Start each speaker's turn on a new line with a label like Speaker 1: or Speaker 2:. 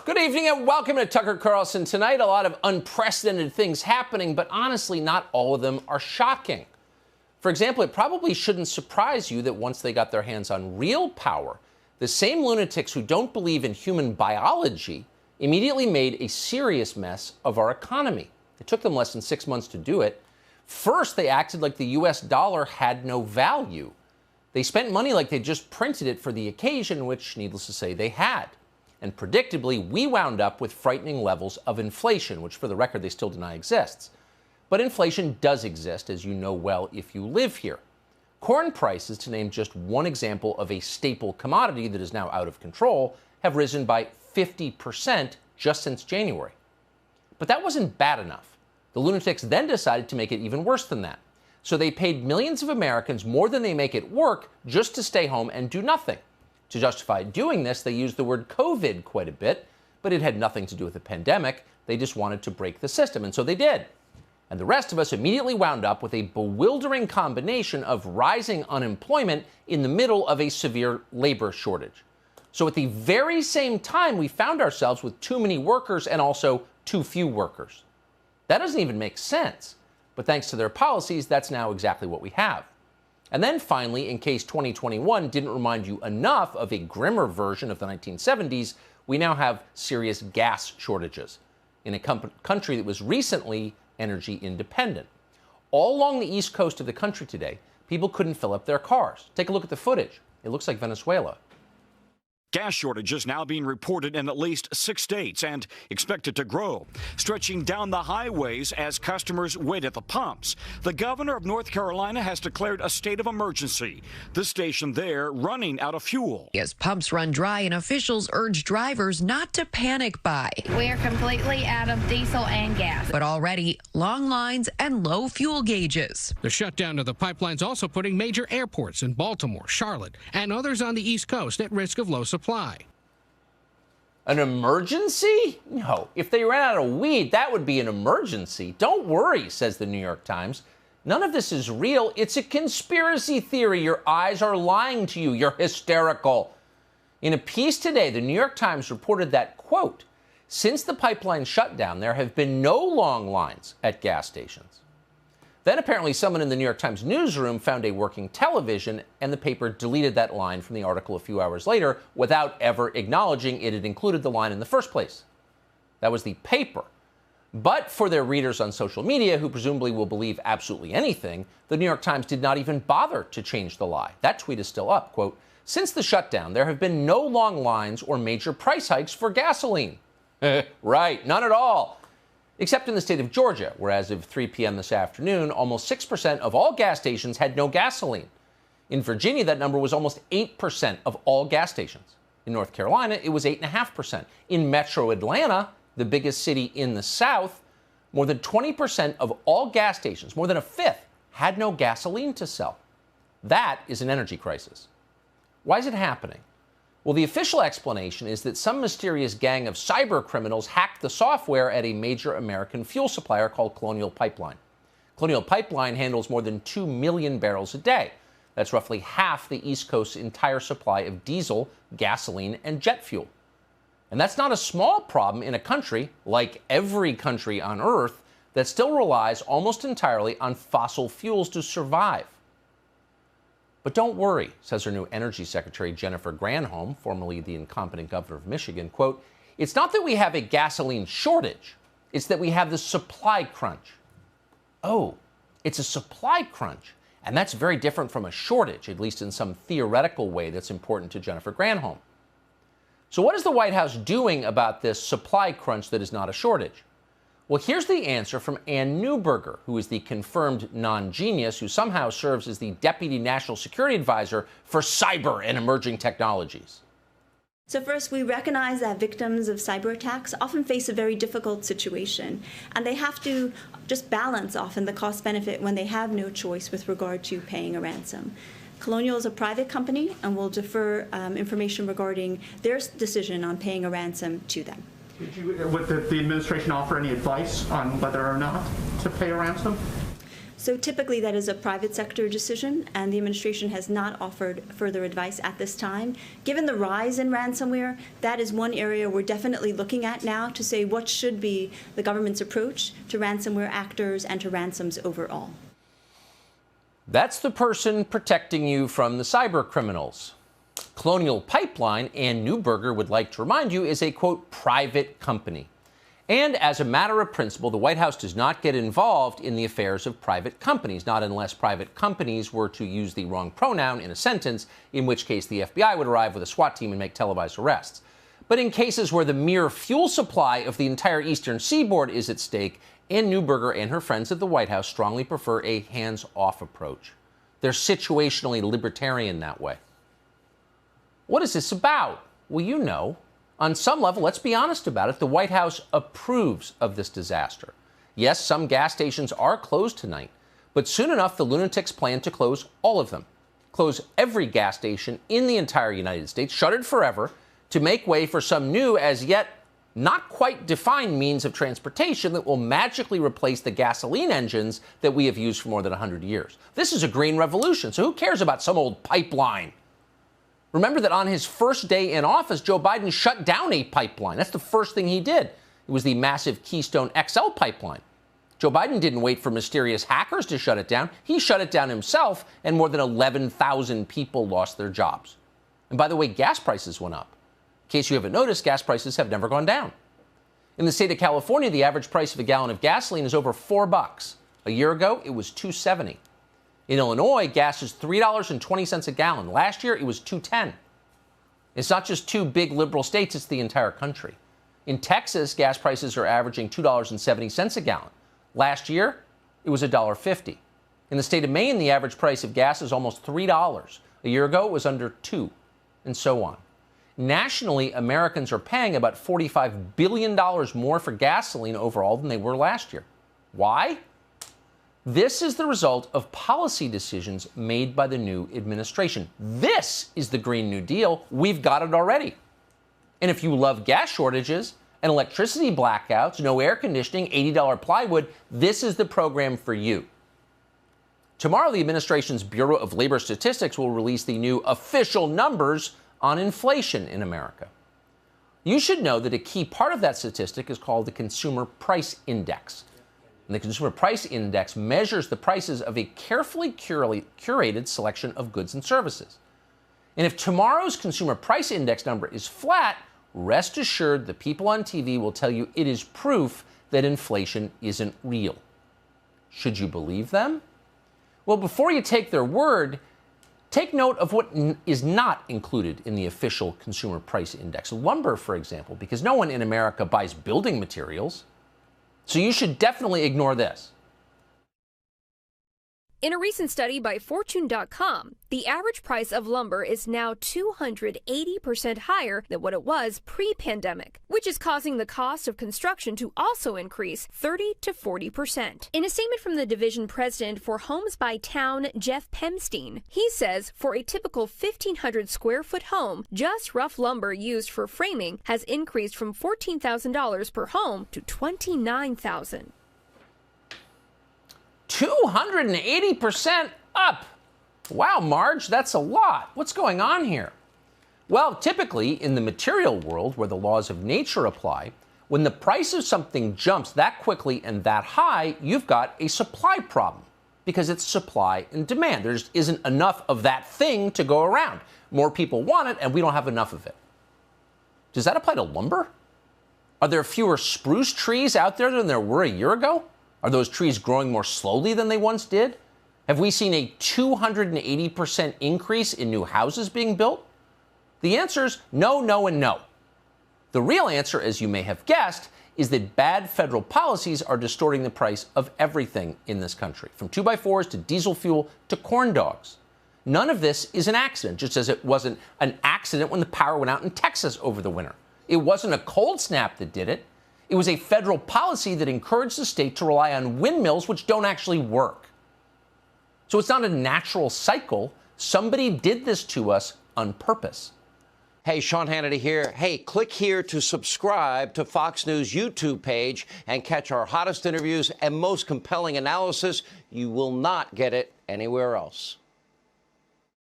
Speaker 1: Good evening and welcome to Tucker Carlson. Tonight, a lot of unprecedented things happening, but honestly, not all of them are shocking. For example, it probably shouldn't surprise you that once they got their hands on real power, the same lunatics who don't believe in human biology immediately made a serious mess of our economy. It took them less than 6 months to do it. First, they acted like the U.S. dollar had no value. They spent money like they just printed it for the occasion, which, needless to say, they had. And predictably, we wound up with frightening levels of inflation, which, for the record, they still deny exists. But inflation does exist, as you know well if you live here. Corn prices, to name just one example of a staple commodity that is now out of control, have risen by 50% just since January. But that wasn't bad enough. The lunatics then decided to make it even worse than that. So they paid millions of Americans more than they make at work just to stay home and do nothing. To justify doing this, they used the word COVID quite a bit, but it had nothing to do with the pandemic. They just wanted to break the system, and so they did. And the rest of us immediately wound up with a bewildering combination of rising unemployment in the middle of a severe labor shortage. So at the very same time, we found ourselves with too many workers and also too few workers. That doesn't even make sense. But thanks to their policies, that's now exactly what we have. And then finally, in case 2021 didn't remind you enough of a grimmer version of the 1970s, we now have serious gas shortages in a country that was recently energy independent. All along the east coast of the country today, people couldn't fill up their cars. Take a look at the footage. It looks like Venezuela.
Speaker 2: Gas shortages now being reported in at least 6 states and expected to grow, stretching down the highways as customers wait at the pumps. The governor of North Carolina has declared a state of emergency. The station there running out of fuel.
Speaker 3: As pumps run dry and officials urge drivers not to panic buy.
Speaker 4: We are completely out of diesel and gas.
Speaker 3: But already long lines and low fuel gauges.
Speaker 5: The shutdown of the pipeline's also putting major airports in Baltimore, Charlotte, and others on the East Coast at risk of low supply.
Speaker 1: An emergency? No. If they ran out of weed, that would be an emergency. Don't worry, says the New York Times. None of this is real. It's a conspiracy theory. Your eyes are lying to you. You're hysterical. In a piece today, the New York Times reported that, quote, since the pipeline shutdown, there have been no long lines at gas stations. Then apparently someone in the New York Times newsroom found a working television, and the paper deleted that line from the article a few hours later without ever acknowledging it had included the line in the first place. That was the paper. But for their readers on social media, who presumably will believe absolutely anything, the New York Times did not even bother to change the lie. That tweet is still up. Quote, since the shutdown, there have been no long lines or major price hikes for gasoline. Right, none at all. Except in the state of Georgia, where as of 3 p.m. this afternoon, almost 6% of all gas stations had no gasoline. In Virginia, that number was almost 8% of all gas stations. In North Carolina, it was 8.5%. In metro Atlanta, the biggest city in the South, more than 20% of all gas stations, more than a fifth, had no gasoline to sell. That is an energy crisis. Why is it happening? Well, the official explanation is that some mysterious gang of cyber criminals hacked the software at a major American fuel supplier called Colonial Pipeline. Colonial Pipeline handles more than 2 million barrels a day. That's roughly half the East Coast's entire supply of diesel, gasoline, and jet fuel. And that's not a small problem in a country, like every country on Earth, that still relies almost entirely on fossil fuels to survive. But don't worry, says her new Energy Secretary Jennifer Granholm, formerly the incompetent governor of Michigan, quote, it's not that we have a gasoline shortage, it's that we have the supply crunch. Oh, it's a supply crunch. And that's very different from a shortage, at least in some theoretical way that's important to Jennifer Granholm. So what is the White House doing about this supply crunch that is not a shortage? Well, here's the answer from Ann Neuberger, who is the confirmed non-genius who somehow serves as the Deputy National Security Advisor for cyber and emerging technologies.
Speaker 6: So first, we recognize that victims of cyber attacks often face a very difficult situation, and they have to just balance often the cost-benefit when they have no choice with regard to paying a ransom. Colonial is a private company and will defer information regarding their decision on paying a ransom to them.
Speaker 7: Would the administration offer any advice on whether or not to pay a ransom?
Speaker 6: So typically that is a private sector decision, and the administration has not offered further advice at this time. Given the rise in ransomware, that is one area we're definitely looking at now to say what should be the government's approach to ransomware actors and to ransoms overall.
Speaker 1: That's the person protecting you from the cyber criminals. Colonial Pipeline, Ann Neuberger would like to remind you, is a, quote, private company. And as a matter of principle, the White House does not get involved in the affairs of private companies, not unless private companies were to use the wrong pronoun in a sentence, in which case the FBI would arrive with a SWAT team and make televised arrests. But in cases where the mere fuel supply of the entire eastern seaboard is at stake, Ann Neuberger and her friends at the White House strongly prefer a hands-off approach. They're situationally libertarian that way. What is this about? Well, you know. On some level, let's be honest about it, the White House approves of this disaster. Yes, some gas stations are closed tonight, but soon enough, the lunatics plan to close all of them. Close every gas station in the entire United States, shut it forever, to make way for some new, as yet not quite defined means of transportation that will magically replace the gasoline engines that we have used for more than 100 years. This is a green revolution, so who cares about some old pipeline? Remember that on his first day in office, Joe Biden shut down a pipeline. That's the first thing he did. It was the massive Keystone XL pipeline. Joe Biden didn't wait for mysterious hackers to shut it down. He shut it down himself, and more than 11,000 people lost their jobs. And by the way, gas prices went up. In case you haven't noticed, gas prices have never gone down. In the state of California, the average price of a gallon of gasoline is over $4. A year ago, it was $2.70. In Illinois, gas is $3.20 a gallon. Last year, it was $2.10. It's not just two big liberal states, it's the entire country. In Texas, gas prices are averaging $2.70 a gallon. Last year, it was $1.50. In the state of Maine, the average price of gas is almost $3. A year ago, it was under $2, and so on. Nationally, Americans are paying about $45 billion more for gasoline overall than they were last year. Why? This is the result of policy decisions made by the new administration. This is the Green New Deal. We've got it already. And if you love gas shortages and electricity blackouts, no air conditioning, $80 plywood, this is the program for you. Tomorrow, the administration's Bureau of Labor Statistics will release the new official numbers on inflation in America. You should know that a key part of that statistic is called the Consumer Price Index. And the Consumer Price Index measures the prices of a carefully curated selection of goods and services. And if tomorrow's Consumer Price Index number is flat, rest assured the people on TV will tell you it is proof that inflation isn't real. Should you believe them? Well, before you take their word, take note of what is not included in the official Consumer Price Index. Lumber, for example, because no one in America buys building materials. So you should definitely ignore this.
Speaker 7: In a recent study by Fortune.com, the average price of lumber is now 280% higher than what it was pre-pandemic, which is causing the cost of construction to also increase 30 to 40%. In a statement from the division president for Homes by Town, Jeff Pemstein, he says for a typical 1,500 square foot home, just rough lumber used for framing has increased from $14,000 per home to $29,000. 280%
Speaker 1: up. Wow, Marge, that's a lot. What's going on here? Well, typically in the material world where the laws of nature apply, when the price of something jumps that quickly and that high, you've got a supply problem because it's supply and demand. There just isn't enough of that thing to go around. More people want it and we don't have enough of it. Does that apply to lumber? Are there fewer spruce trees out there than there were a year ago? Are those trees growing more slowly than they once did? Have we seen a 280% increase in new houses being built? The answer is no, no, and no. The real answer, as you may have guessed, is that bad federal policies are distorting the price of everything in this country, from 2x4s to diesel fuel to corn dogs. None of this is an accident, just as it wasn't an accident when the power went out in Texas over the winter. It wasn't a cold snap that did it. It was a federal policy that encouraged the state to rely on windmills which don't actually work. So it's not a natural cycle. Somebody did this to us on purpose.
Speaker 8: Hey, Sean Hannity here. Hey, click here to subscribe to Fox News YouTube page and catch our hottest interviews and most compelling analysis. You will not get it anywhere else.